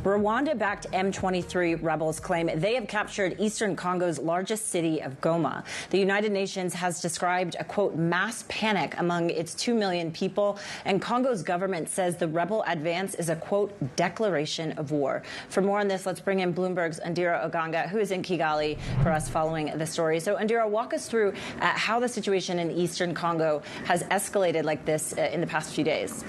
Rwanda-backed M23 rebels claim they have captured eastern Congo's largest city of Goma. The United Nations has described a, quote, mass panic among its 2 million people, and Congo's government says the rebel advance is a, quote, declaration of war. For more on this, let's bring in Bloomberg's Indira Oganga, who is in Kigali for us following the story. So, Indira, walk us through how the situation in eastern Congo has escalated like this in the past few days.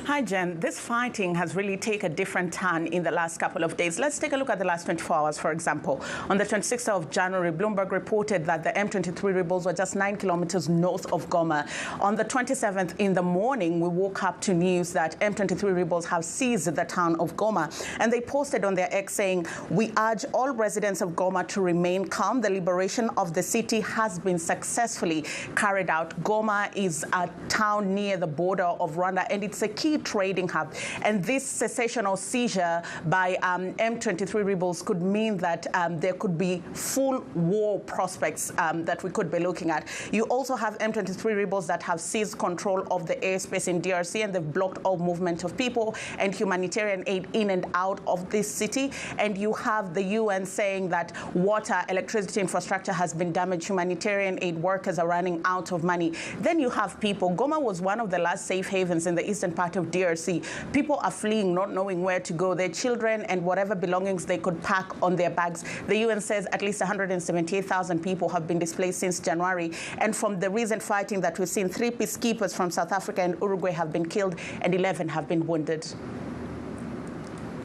Hi, Jen. This fighting has really taken a different turn in the last couple of days. Let's take a look at the last 24 hours, for example. On the 26th of January, Bloomberg reported that the M23 rebels were just 9 kilometers north of Goma. On the 27th in the morning, we woke up to news that M23 rebels have seized the town of Goma. And they posted on their X saying, "We urge all residents of Goma to remain calm. The liberation of the city has been successfully carried out." Goma is a town near the border of Rwanda, and it's a key trading hub. And this cessation or seizure by M23 rebels could mean that there could be full war prospects that we could be looking at. You also have M23 rebels that have seized control of the airspace in DRC, and they've blocked all movement of people and humanitarian aid in and out of this city. And you have the UN saying that water, electricity infrastructure has been damaged. Humanitarian aid workers are running out of money. Then you have people. Goma was one of the last safe havens in the eastern part of DRC. People are fleeing, not knowing where to go. Their children and whatever belongings they could pack on their bags. The UN says at least 178,000 people have been displaced since January. And from the recent fighting that we've seen, 3 peacekeepers from South Africa and Uruguay have been killed and 11 have been wounded.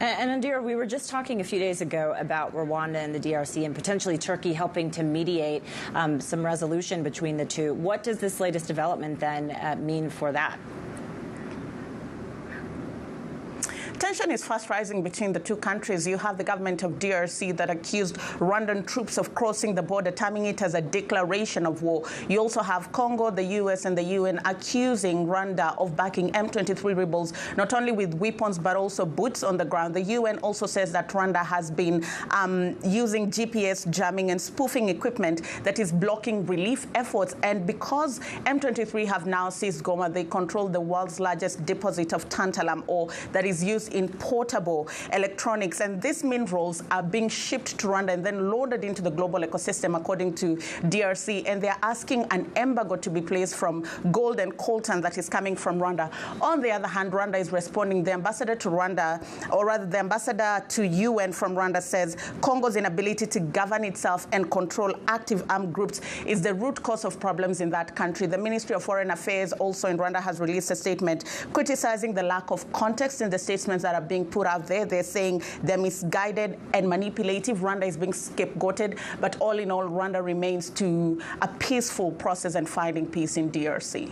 And Indira, we were just talking a few days ago about Rwanda and the DRC and potentially Turkey helping to mediate some resolution between the two. What does this latest development then mean for that? Tension is fast rising between the two countries. You have the government of DRC that accused Rwandan troops of crossing the border, terming it as a declaration of war. You also have Congo, the US, and the UN accusing Rwanda of backing M23 rebels, not only with weapons, but also boots on the ground. The UN also says that Rwanda has been using GPS jamming and spoofing equipment that is blocking relief efforts. And because M23 have now seized Goma, they control the world's largest deposit of tantalum ore that is used in portable electronics, and these minerals are being shipped to Rwanda and then loaded into the global ecosystem, according to DRC, and they're asking an embargo to be placed from gold and coltan that is coming from Rwanda. On the other hand, Rwanda is responding. The ambassador to Rwanda, or rather the ambassador to UN from Rwanda, says Congo's inability to govern itself and control active armed groups is the root cause of problems in that country. The Ministry of Foreign Affairs also in Rwanda has released a statement criticizing the lack of context in the statements that are being put out there. They're saying they're misguided and manipulative. Rwanda is being scapegoated, but all in all, Rwanda remains to a peaceful process and finding peace in DRC.